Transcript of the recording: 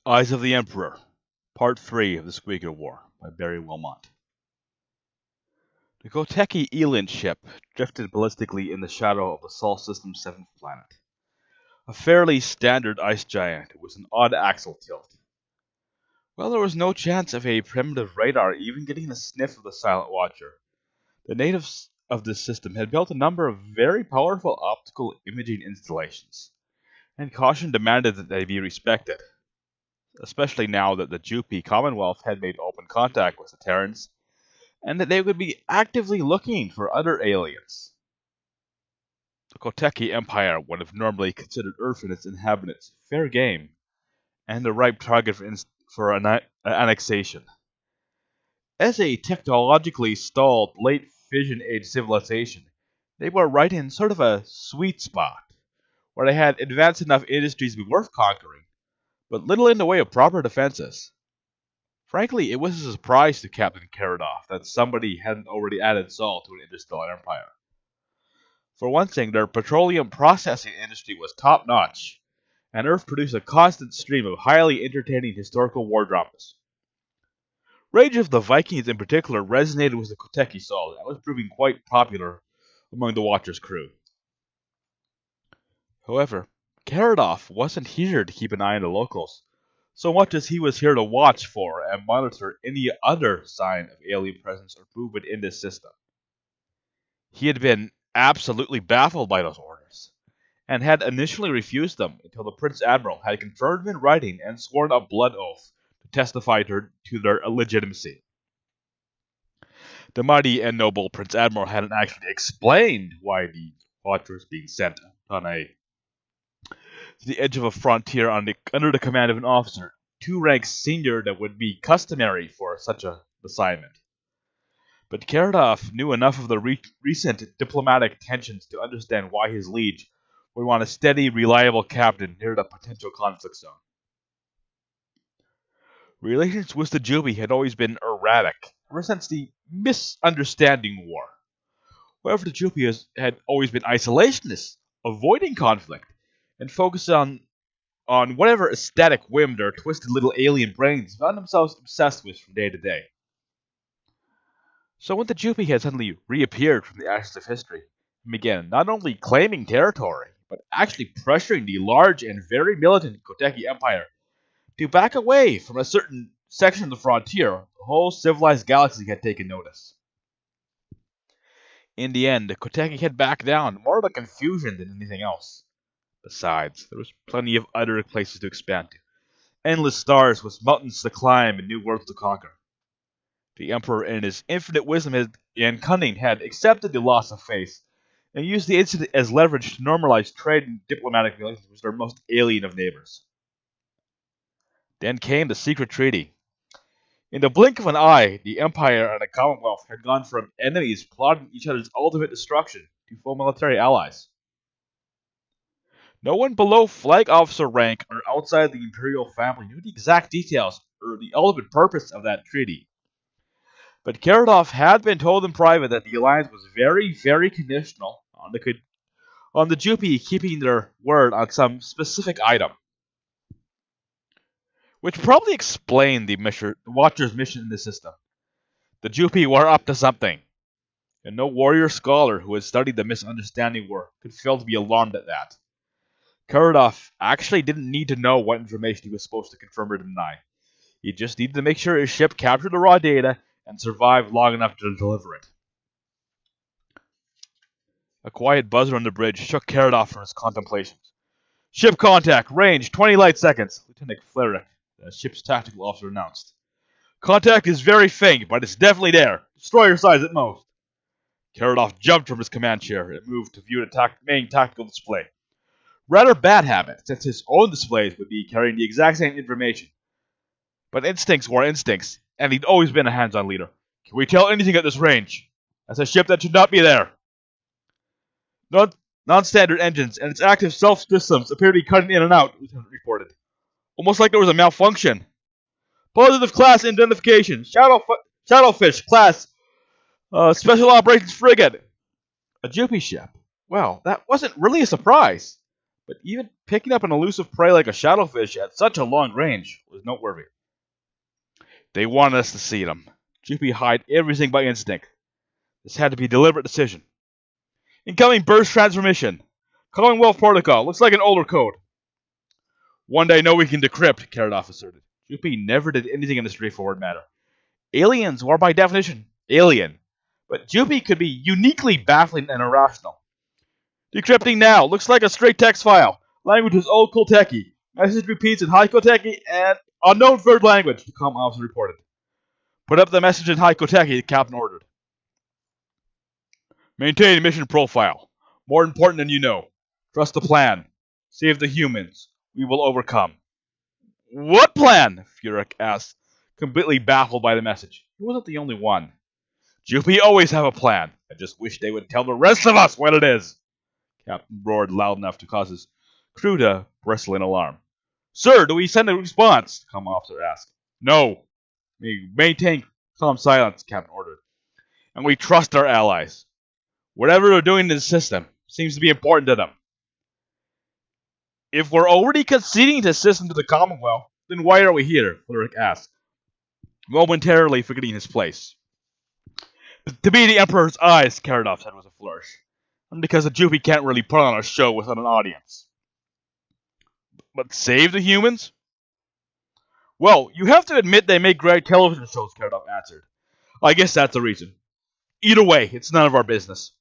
Eyes of the Emperor, Part 3 of the Squeaker War by Barry Wilmot. The Koteki Eland ship drifted ballistically in the shadow of the Sol System's seventh planet. A fairly standard ice giant with an odd axle tilt. Well, there was no chance of a primitive radar even getting a sniff of the Silent Watcher. The natives of this system had built a number of very powerful optical imaging installations, and caution demanded that they be respected, especially now that the Jupi Commonwealth had made open contact with the Terrans, and that they would be actively looking for other aliens. The Koteki Empire would have normally considered Earth and its inhabitants fair game, and the ripe target for annexation. As a technologically stalled late fission age civilization, they were right in sort of a sweet spot, where they had advanced enough industries to be worth conquering, but little in the way of proper defenses. Frankly, it was a surprise to Captain Karadoff that somebody hadn't already added salt to an interstellar empire. For one thing, their petroleum processing industry was top-notch, and Earth produced a constant stream of highly entertaining historical war dramas. Rage of the Vikings in particular resonated with the Koteki Sol and was proving quite popular among the Watcher's crew. However, Karadoff wasn't here to keep an eye on the locals, so much as he was here to watch for and monitor any other sign of alien presence or movement in this system. He had been absolutely baffled by those orders, and had initially refused them until the Prince Admiral had confirmed in writing and sworn a blood oath to testify to their legitimacy. The mighty and noble Prince Admiral hadn't actually explained why the Watcher was being sent to the edge of a frontier under the command of an officer, 2 ranks senior than would be customary for such an assignment. But Karadoff knew enough of the recent diplomatic tensions to understand why his liege would want a steady, reliable captain near the potential conflict zone. Relations with the Jubi had always been erratic, ever since the Misunderstanding War. However, the Jubi had always been isolationists, avoiding conflict, and focused on whatever aesthetic whim their twisted little alien brains found themselves obsessed with from day to day. So when the Jupi had suddenly reappeared from the ashes of history, and began not only claiming territory, but actually pressuring the large and very militant Koteki Empire to back away from a certain section of the frontier, the whole civilized galaxy had taken notice. In the end, the Koteki had backed down, more out of confusion than anything else. Besides, there was plenty of other places to expand to, endless stars with mountains to climb and new worlds to conquer. The Emperor, in his infinite wisdom and cunning, had accepted the loss of faith, and used the incident as leverage to normalize trade and diplomatic relations with their most alien of neighbors. Then came the secret treaty. In the blink of an eye, the Empire and the Commonwealth had gone from enemies plotting each other's ultimate destruction to full military allies. No one below flag officer rank or outside the imperial family knew the exact details or the ultimate purpose of that treaty. But Karadoff had been told in private that the alliance was very, very conditional on the Jupi keeping their word on some specific item. Which probably explained the Watcher's mission in the system. The Jupi were up to something, and no warrior scholar who had studied the Misunderstanding War could fail to be alarmed at that. Karadoff actually didn't need to know what information he was supposed to confirm or deny. He just needed to make sure his ship captured the raw data and survived long enough to deliver it. A quiet buzzer on the bridge shook Karadoff from his contemplations. "Ship contact, range 20 light seconds," Lieutenant Flerick, the ship's tactical officer, announced. "Contact is very faint, but it's definitely there. Destroyer size at most." Karadoff jumped from his command chair and moved to view the main tactical display. Rather bad habit, since his own displays would be carrying the exact same information. But instincts were instincts, and he'd always been a hands-on leader. "Can we tell anything at this range? That's a ship that should not be there." Non-standard engines and its active self-systems appear to be cutting in and out," Lieutenant reported. "Almost like there was a malfunction. Positive class identification. Shadowfish class. Special operations frigate." A Jupi ship. Well, that wasn't really a surprise. But even picking up an elusive prey like a shadowfish at such a long range was was noteworthy. They wanted us to see them. Jupi hid everything by instinct. This had to be a deliberate decision. Incoming burst transmission. Commonwealth protocol. Looks like an older code. One day I know we can decrypt, Karadov asserted. Jupi never did anything in a straightforward manner. Aliens were by definition alien, but Jupi could be uniquely baffling and irrational. Decrypting now. Looks like a straight text file. Language is old Kolteki. Message repeats in High Kolteki and unknown third language, the comm officer reported. Put up the message in High Kolteki, the captain ordered. Maintain mission profile. More important than you know. Trust the plan. Save the humans. We will overcome. What plan? Furyk asked, completely baffled by the message. He wasn't the only one. Jupi always have a plan. I just wish they would tell the rest of us what it is. Captain roared loud enough to cause his crew to bristle in alarm. Sir, do we send a response? The comm officer asked. No. We maintain calm silence, Captain ordered. And we trust our allies. Whatever they're doing in the system seems to be important to them. If we're already conceding the system to the Commonwealth, then why are we here? Furyk asked, momentarily forgetting his place. To be the Emperor's eyes, Karadov said with a flourish. And because the Jupi can't really put on a show without an audience. But save the humans? Well, you have to admit they make great television shows, Karadov answered. I guess that's the reason. Either way, it's none of our business.